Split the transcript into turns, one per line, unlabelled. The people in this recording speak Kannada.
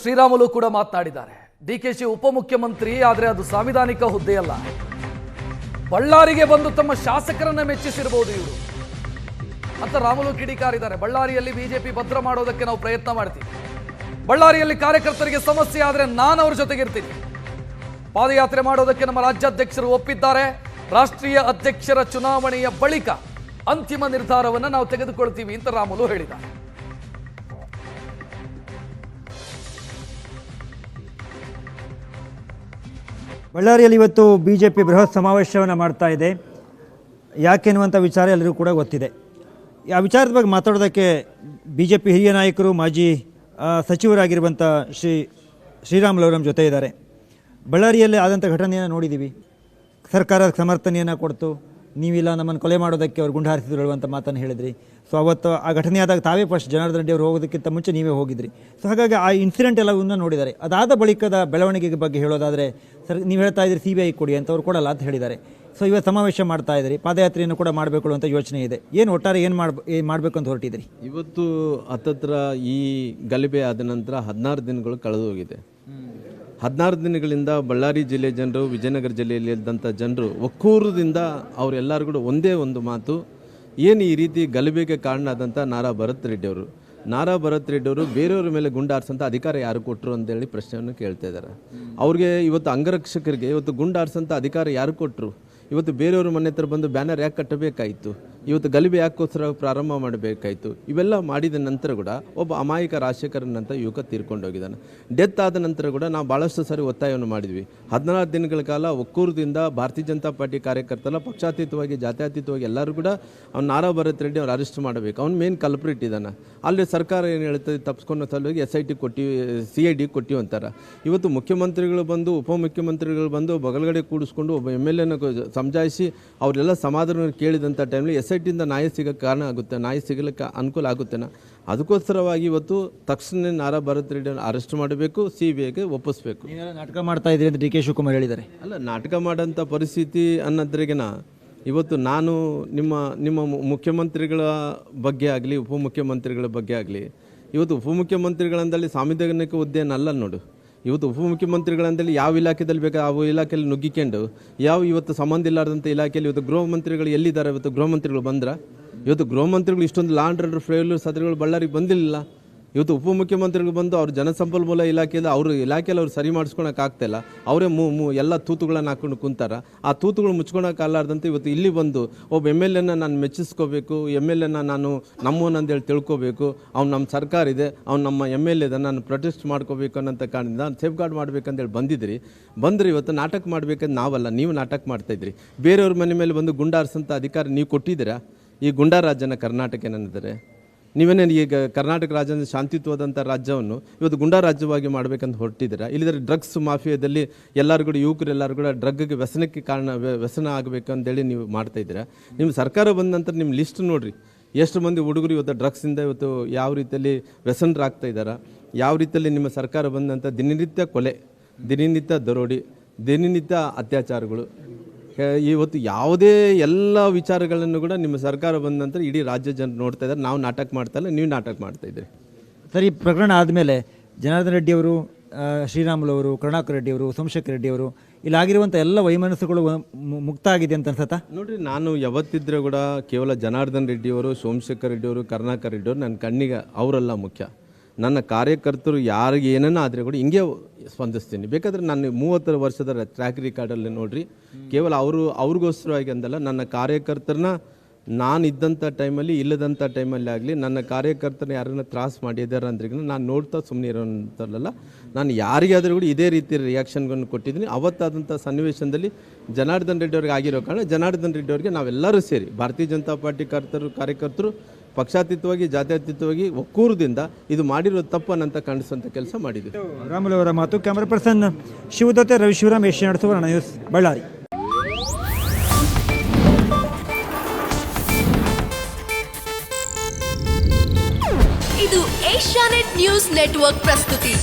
ಶ್ರೀರಾಮುಲು ಕೂಡ ಮಾತನಾಡಿದ್ದಾರೆ. ಡಿಕೆಶಿ ಉಪಮುಖ್ಯಮಂತ್ರಿ, ಆದರೆ ಅದು ಸಾಂವಿಧಾನಿಕ ಹುದ್ದೆಯಲ್ಲ. ಬಳ್ಳಾರಿಗೆ ಬಂದು ತಮ್ಮ ಶಾಸಕರನ್ನ ಮೆಚ್ಚಿಸಿರಬಹುದು ಇವರು ಅಂತ ರಾಮುಲು ಕಿಡಿಕಾರಿದ್ದಾರೆ. ಬಳ್ಳಾರಿಯಲ್ಲಿ ಬಿಜೆಪಿ ಭದ್ರ ಮಾಡೋದಕ್ಕೆ ನಾವು ಪ್ರಯತ್ನ ಮಾಡ್ತೀವಿ. ಬಳ್ಳಾರಿಯಲ್ಲಿ ಕಾರ್ಯಕರ್ತರಿಗೆ ಸಮಸ್ಯೆ ಆದರೆ ನಾನು ಅವ್ರ ಜೊತೆಗಿರ್ತೀನಿ. ಪಾದಯಾತ್ರೆ ಮಾಡೋದಕ್ಕೆ ನಮ್ಮ ರಾಜ್ಯಾಧ್ಯಕ್ಷರು ಒಪ್ಪಿದ್ದಾರೆ. ರಾಷ್ಟ್ರೀಯ ಅಧ್ಯಕ್ಷರ ಚುನಾವಣೆಯ ಬಳಿಕ ಅಂತಿಮ ನಿರ್ಧಾರವನ್ನು ನಾವು ತೆಗೆದುಕೊಳ್ತೀವಿ ಅಂತ ರಾಮುಲು ಹೇಳಿದ್ದಾರೆ.
ಬಳ್ಳಾರಿಯಲ್ಲಿ ಇವತ್ತು ಬಿಜೆಪಿ ಬೃಹತ್ ಸಮಾವೇಶವನ್ನು ಮಾಡ್ತಾ ಇದೆ. ಯಾಕೆನ್ನುವಂಥ ವಿಚಾರ ಎಲ್ಲರಿಗೂ ಕೂಡ ಗೊತ್ತಿದೆ. ಆ ವಿಚಾರದ ಬಗ್ಗೆ ಮಾತಾಡೋದಕ್ಕೆ ಬಿಜೆಪಿ ಹಿರಿಯ ನಾಯಕರು, ಮಾಜಿ ಸಚಿವರಾಗಿರುವಂಥ ಶ್ರೀರಾಮುಲು ಅವರು ನಮ್ಮ ಜೊತೆ ಇದ್ದಾರೆ. ಬಳ್ಳಾರಿಯಲ್ಲಿ ಆದಂಥ ಘಟನೆಯನ್ನು ನೋಡಿದ್ದೀವಿ. ಸರ್ಕಾರ ಸಮರ್ಥನೆಯನ್ನು ಕೊಡ್ತು, ನೀವಿಲ್ಲ ನಮ್ಮನ್ನು ಕೊಲೆ ಮಾಡೋದಕ್ಕೆ ಅವ್ರು ಗುಂಡು ಹಾರಿಸಿದ್ರು ಹೇಳುವಂಥ ಮಾತನ್ನು ಹೇಳಿದ್ರಿ. ಸೊ ಅವತ್ತು ಆ ಘಟನೆ ಆದಾಗ ತಾವೇ ಫಸ್ಟ್ ಜನಾರ್ದನ್ ರೆಡ್ಡಿ ಅವರು ಹೋಗೋದಕ್ಕಿಂತ ಮುಂಚೆ ನೀವೇ ಹೋಗಿದ್ರಿ. ಸೊ ಹಾಗಾಗಿ ಆ ಇನ್ಸಿಡೆಂಟ್ ಎಲ್ಲವನ್ನ ನೋಡಿದ್ದಾರೆ. ಅದಾದ ಬಳಿಕದ ಬೆಳವಣಿಗೆ ಬಗ್ಗೆ ಹೇಳೋದಾದರೆ ನೀವು ಹೇಳ್ತಾ ಇದ್ರಿ CBI ಕೊಡಿ ಅಂತ, ಅವ್ರು ಕೊಡಲ್ಲ ಅಂತ ಹೇಳಿದ್ದಾರೆ. ಸೊ ಇವತ್ತು ಸಮಾವೇಶ ಮಾಡ್ತಾ ಇದ್ದೀರಿ, ಪಾದಯಾತ್ರೆಯನ್ನು ಕೂಡ ಮಾಡಬೇಕು ಅಂತ ಯೋಚನೆ ಇದೆ. ಏನು ಒಟ್ಟಾರೆ ಏನು ಮಾಡಬೇಕು ಅಂತ ಹೊರಟಿದ್ರಿ?
ಇವತ್ತು ಹತ್ತತ್ರ ಈ ಗಲಭೆ ಆದ ನಂತರ 16 ದಿನಗಳು ಕಳೆದು ಹೋಗಿದೆ. 16 ದಿನಗಳಿಂದ ಬಳ್ಳಾರಿ ಜಿಲ್ಲೆ ಜನರು, ವಿಜಯನಗರ ಜಿಲ್ಲೆಯಲ್ಲಿ ಇದ್ದಂಥ ಜನರು ಒಕ್ಕೂರದಿಂದ ಅವರೆಲ್ಲರೂ ಕೂಡ ಒಂದೇ ಒಂದು ಮಾತು, ಏನು ಈ ರೀತಿ ಗಲಭೆಗೆ ಕಾರಣ ಆದಂಥ ನಾರಾ ಭರತ್ ರೆಡ್ಡಿ ಅವರು ಬೇರೆಯವ್ರ ಮೇಲೆ ಗುಂಡಾರಿಸಂಥ ಅಧಿಕಾರ ಯಾರು ಕೊಟ್ಟರು ಅಂತೇಳಿ ಪ್ರಶ್ನೆಯನ್ನು ಕೇಳ್ತಾ ಇದ್ದಾರೆ. ಅವ್ರಿಗೆ ಇವತ್ತು ಅಂಗರಕ್ಷಕರಿಗೆ ಇವತ್ತು ಗುಂಡಾರಿಸಂಥ ಅಧಿಕಾರ ಯಾರು ಕೊಟ್ಟರು? ಇವತ್ತು ಬೇರೆಯವ್ರ ಮನೆ ಹತ್ರ ಬಂದು ಬ್ಯಾನರ್ ಯಾಕೆ ಕಟ್ಟಬೇಕಾಯಿತು? ಇವತ್ತು ಗಲಭೆ ಯಾಕೋಸ್ಕರ ಪ್ರಾರಂಭ ಮಾಡಬೇಕಾಯಿತು? ಇವೆಲ್ಲ ಮಾಡಿದ ನಂತರ ಕೂಡ ಒಬ್ಬ ಅಮಾಯಕ ರಾಜಶೇಖರನಂತ ಯುವಕ ತೀರ್ಕೊಂಡೋಗಿದ್ದಾನೆ. ಡೆತ್ ಆದ ನಂತರ ಕೂಡ ನಾವು ಭಾಳಷ್ಟು ಸಾರಿ ಒತ್ತಾಯವನ್ನು ಮಾಡಿದ್ವಿ. 16 ದಿನಗಳ ಕಾಲ ಒಕ್ಕೂರದಿಂದ ಭಾರತೀಯ ಜನತಾ ಪಾರ್ಟಿ ಕಾರ್ಯಕರ್ತಲ್ಲ, ಪಕ್ಷಾತೀತವಾಗಿ ಜಾತ್ಯತೀತವಾಗಿ ಎಲ್ಲರೂ ಕೂಡ ಅವ್ನು ನಾರಾ ಭರತ್ ರೆಡ್ಡಿ ಅವ್ರು ಅರೆಸ್ಟ್ ಮಾಡಬೇಕು. ಅವ್ನು ಮೇನ್ ಕಲ್ಪ್ರಿಟ್ ಇದ್ದಾನೆ. ಅಲ್ಲಿ ಸರ್ಕಾರ ಏನು ಹೇಳ್ತದೆ, ತಪ್ಪಿಸ್ಕೊಂಡು ಸಲುವಾಗಿ SIT ಕೊಟ್ಟಿವಿ, CID ಕೊಟ್ಟಿವಿ ಅಂತಾರೆ. ಇವತ್ತು ಮುಖ್ಯಮಂತ್ರಿಗಳು ಬಂದು, ಉಪಮುಖ್ಯಮಂತ್ರಿಗಳು ಬಂದು ಬಗಲ್ಗಡೆ ಕೂಡಿಸ್ಕೊಂಡು ಒಬ್ಬ MLA ಸಮಜಾಯಿಸಿ ಅವರೆಲ್ಲ ಸಮಾಧಾನ ಕೇಳಿದಂಥ ಟೈಮಲ್ಲಿ SITಯಿಂದ ನ್ಯಾಯ ಸಿಗೋಕ್ಕೆ ಕಾರಣ ಆಗುತ್ತೆ, ನ್ಯಾಯ ಸಿಗಲಿಕ್ಕೆ ಅನುಕೂಲ ಆಗುತ್ತೇನ? ಅದಕ್ಕೋಸ್ಕರವಾಗಿ ಇವತ್ತು ತಕ್ಷಣ ನಾರಾ ಭರತ್ ರೆಡ್ಡಿಯನ್ನು ಅರೆಸ್ಟ್ ಮಾಡಬೇಕು, CBIಗೆ ಒಪ್ಪಿಸ್ಬೇಕು.
ನಾಟಕ ಮಾಡ್ತಾ ಇದ್ದೀರಿ ಅಂತ DK ಶಿವಕುಮಾರ್ ಹೇಳಿದ್ದಾರೆ.
ಅಲ್ಲ, ನಾಟಕ ಮಾಡೋಂಥ ಪರಿಸ್ಥಿತಿ ಅನ್ನೋದ್ರಿಗಿನ ಇವತ್ತು ನಾನು ನಿಮ್ಮ ಮುಖ್ಯಮಂತ್ರಿಗಳ ಬಗ್ಗೆ ಆಗಲಿ, ಉಪಮುಖ್ಯಮಂತ್ರಿಗಳ ಬಗ್ಗೆ ಆಗಲಿ, ಇವತ್ತು ಉಪಮುಖ್ಯಮಂತ್ರಿಗಳಂದಲ್ಲಿ ಸಾಂವಿಧಾನಿಕ ಹುದ್ದೆಯನ್ನಲ್ಲ ನೋಡು. ಇವತ್ತು ಉಪಮುಖ್ಯಮಂತ್ರಿಗಳಂದಲ್ಲಿ ಯಾವ ಇಲಾಖೆಯಲ್ಲಿ ಬೇಕಾ ಆ ಇಲಾಖೆಯಲ್ಲಿ ನುಗ್ಗಿಕೊಂಡು ಇವತ್ತು ಸಂಬಂಧ ಇಲ್ಲಾರ್ದಂಥ ಇಲಾಖೆಯಲ್ಲಿ ಇವತ್ತು ಗೃಹ ಮಂತ್ರಿಗಳು ಎಲ್ಲಿದ್ದಾರೆ? ಇವತ್ತು ಗೃಹ ಮಂತ್ರಿಗಳು ಬಂದ್ರ? ಇವತ್ತು ಗೃಹ ಮಂತ್ರಿಗಳು ಇಷ್ಟೊಂದು ಲಾ ಆ್ಯಂಡ್ ಆರ್ಡರ್ ಫೇಲ್ಯೂರ್ ಸದರಿಗಳು ಬಳ್ಳಾರಿಗೆ ಬಂದಿಲ್ಲ. ಇವತ್ತು ಉಪಮುಖ್ಯಮಂತ್ರಿಗಳು ಬಂದು ಅವ್ರ ಜಲಸಂಪನ್ಮೂಲ ಇಲಾಖೆಯಲ್ಲಿ ಅವ್ರು ಸರಿ ಮಾಡಿಸ್ಕೊಳಕ್ಕೆ ಆಗ್ತಾಯಿಲ್ಲ. ಅವರೇ ಎಲ್ಲ ತೂತುಗಳನ್ನು ಹಾಕೊಂಡು ಕುಂತಾರ. ಆ ತೂತುಗಳು ಮುಚ್ಕೊಳಕ್ಕಾಗಲಾರ್ದಂತೆ ಇವತ್ತು ಇಲ್ಲಿ ಬಂದು ಒಬ್ಬ MLA ನಾನು ಮೆಚ್ಚಿಸ್ಕೋಬೇಕು, MLA ನಾನು ನಮ್ಮವನಂದೇಳಿ ತಿಳ್ಕೊಬೇಕು, ಅವ್ನು ನಮ್ಮ ಸರ್ಕಾರ ಇದೆ, ಅವ್ನು ನಮ್ಮ MLA ನಾನು ಪ್ರೊಟೆಸ್ಟ್ ಮಾಡ್ಕೋಬೇಕು ಅನ್ನೋಂಥ ಕಾರಣದಿಂದ ಸೇಫ್ ಗಾರ್ಡ್ ಮಾಡ್ಬೇಕಂತೇಳಿ ಬಂದ್ರಿ. ಇವತ್ತು ನಾಟಕ ಮಾಡ್ಬೇಕಂತ ನಾವಲ್ಲ, ನೀವು ನಾಟಕ ಮಾಡ್ತಾಯಿದ್ರಿ. ಬೇರೆಯವ್ರ ಮನೆ ಮೇಲೆ ಬಂದು ಗುಂಡಾರಿಸಂಥ ಅಧಿಕಾರ ನೀವು ಕೊಟ್ಟಿದ್ದೀರಾ? ಈ ಗುಂಡಾ ರಾಜ್ಯನ ಕರ್ನಾಟಕ ಏನಿದ್ದಾರೆ? ನೀವೇನೇನು ಈಗ ಕರ್ನಾಟಕ ರಾಜ್ಯ ಶಾಂತಿಯುತವಾದಂಥ ರಾಜ್ಯವನ್ನು ಇವತ್ತು ಗುಂಡಾ ರಾಜ್ಯವಾಗಿ ಮಾಡಬೇಕಂತ ಹೊರಟಿದ್ದೀರಾ? ಇಲ್ಲಿದ್ರೆ ಡ್ರಗ್ಸ್ ಮಾಫಿಯಾದಲ್ಲಿ ಎಲ್ಲರೂ ಕೂಡ ಯುವಕರು ಎಲ್ಲರೂ ಕೂಡ ಡ್ರಗ್ಗೆ ವ್ಯಸನ ಆಗಬೇಕು ಅಂತೇಳಿ ನೀವು ಮಾಡ್ತಾಯಿದ್ದೀರಾ. ನಿಮ್ಮ ಸರ್ಕಾರ ಬಂದ ನಂತರ ನಿಮ್ಮ ಲಿಸ್ಟ್ ನೋಡಿರಿ, ಎಷ್ಟು ಮಂದಿ ಹುಡುಗರು ಇವತ್ತು ಡ್ರಗ್ಸಿಂದ ಇವತ್ತು ಯಾವ ರೀತಿಯಲ್ಲಿ ವ್ಯಸನರಾಗ್ತಾ ಇದ್ದಾರೆ, ಯಾವ ರೀತಿಯಲ್ಲಿ ನಿಮ್ಮ ಸರ್ಕಾರ ಬಂದಂಥ ದಿನನಿತ್ಯ ಕೊಲೆ, ದಿನನಿತ್ಯ ದರೋಡಿ, ದಿನನಿತ್ಯ ಅತ್ಯಾಚಾರಗಳು, ಇವತ್ತು ಯಾವುದೇ ಎಲ್ಲ ವಿಚಾರಗಳನ್ನು ಕೂಡ ನಿಮ್ಮ ಸರ್ಕಾರ ಬಂದ ನಂತರ ಇಡೀ ರಾಜ್ಯ ಜನರು ನೋಡ್ತಾ ಇದ್ದಾರೆ. ನಾವು ನಾಟಕ ಮಾಡ್ತಾ ಇಲ್ಲ, ನೀವು ನಾಟಕ ಮಾಡ್ತಾ ಇದ್ದೀರಿ.
ಸರಿ, ಪ್ರಕರಣ ಆದಮೇಲೆ ಜನಾರ್ದನ್ ರೆಡ್ಡಿ ಅವರು, ಶ್ರೀರಾಮುಲು ಅವರು, ಕರುಣಾಕರ್ ರೆಡ್ಡಿ ಅವರು, ಸೋಮಶೇಖರ್ ರೆಡ್ಡಿ ಅವರು, ಇಲ್ಲಾಗಿರುವಂಥ ಎಲ್ಲ ವೈಮನಸ್ಸುಗಳು ಮುಕ್ತ ಆಗಿದೆ ಅಂತ ಅನ್ಸತ್ತಾ?
ನೋಡಿರಿ, ನಾನು ಯಾವತ್ತಿದ್ರೂ ಕೂಡ ಕೇವಲ ಜನಾರ್ದನ್ ರೆಡ್ಡಿ ಅವರು, ಸೋಮಶೇಖರ್ ರೆಡ್ಡಿ ಅವರು, ಕರುಣಾಕರ್ ರೆಡ್ಡಿ ಅವರು ನನ್ನ ಕಣ್ಣಿಗೆ ಅವರೆಲ್ಲ ಮುಖ್ಯ. ನನ್ನ ಕಾರ್ಯಕರ್ತರು ಯಾರಿಗೆ ಏನನ್ನ ಆದರೆ ಕೂಡ ಹಿಂಗೆ ಸ್ಪಂದಿಸ್ತೀನಿ. ಬೇಕಾದರೆ ನಾನು 30 ವರ್ಷದ ಟ್ರ್ಯಾಕ್ ರಿಕಾರ್ಡಲ್ಲಿ ನೋಡಿರಿ, ಕೇವಲ ಅವ್ರಿಗೋಸ್ಕರವಾಗಿ ಅಂದಲ್ಲ, ನನ್ನ ಕಾರ್ಯಕರ್ತರನ್ನ ನಾನು ಇದ್ದಂಥ ಟೈಮಲ್ಲಿ ಇಲ್ಲದಂಥ ಟೈಮಲ್ಲಿ ಆಗಲಿ, ನನ್ನ ಕಾರ್ಯಕರ್ತರನ್ನ ಯಾರನ್ನ ತ್ರಾಸ ಮಾಡಿದ್ದಾರೆ ಅಂದ್ರಿಗೂ ನಾನು ನೋಡ್ತಾ ಸುಮ್ಮನೆ ಇರೋಂಥಲ್ಲ. ನಾನು ಯಾರಿಗಾದರೂ ಕೂಡ ಇದೇ ರೀತಿ ರಿಯಾಕ್ಷನ್ಗಳನ್ನು ಕೊಟ್ಟಿದ್ದೀನಿ. ಅವತ್ತಾದಂಥ ಸನ್ನಿವೇಶದಲ್ಲಿ ಜನಾರ್ದನ್ ರೆಡ್ಡಿ ಅವ್ರಿಗೆ ಆಗಿರೋ ಕಾರಣ ಜನಾರ್ದನ್ ರೆಡ್ಡಿ ಅವರಿಗೆ ನಾವೆಲ್ಲರೂ ಸೇರಿ ಭಾರತೀಯ ಜನತಾ ಪಾರ್ಟಿ ಕಾರ್ಯಕರ್ತರು ಪಕ್ಷಾತೀತವಾಗಿ ಜಾತ್ಯತೀತವಾಗಿ ಒಕ್ಕೂರದಿಂದ ಇದು ಮಾಡಿರೋ ತಪ್ಪನ್ನಂತ ಕಾಣಿಸುವಂಥ ಕೆಲಸ ಮಾಡಿದ್ವಿ.
ರಾಮುಲು ಅವರ ಮಾತು. Camera person Shivadatte, Ravi Shivaram, Asianet Suvarna news, Ballari.
ಇದು ಏಷ್ಯಾನೆಟ್ ನ್ಯೂಸ್ ನೆಟ್ವರ್ಕ್ ಪ್ರಸ್ತುತಿ.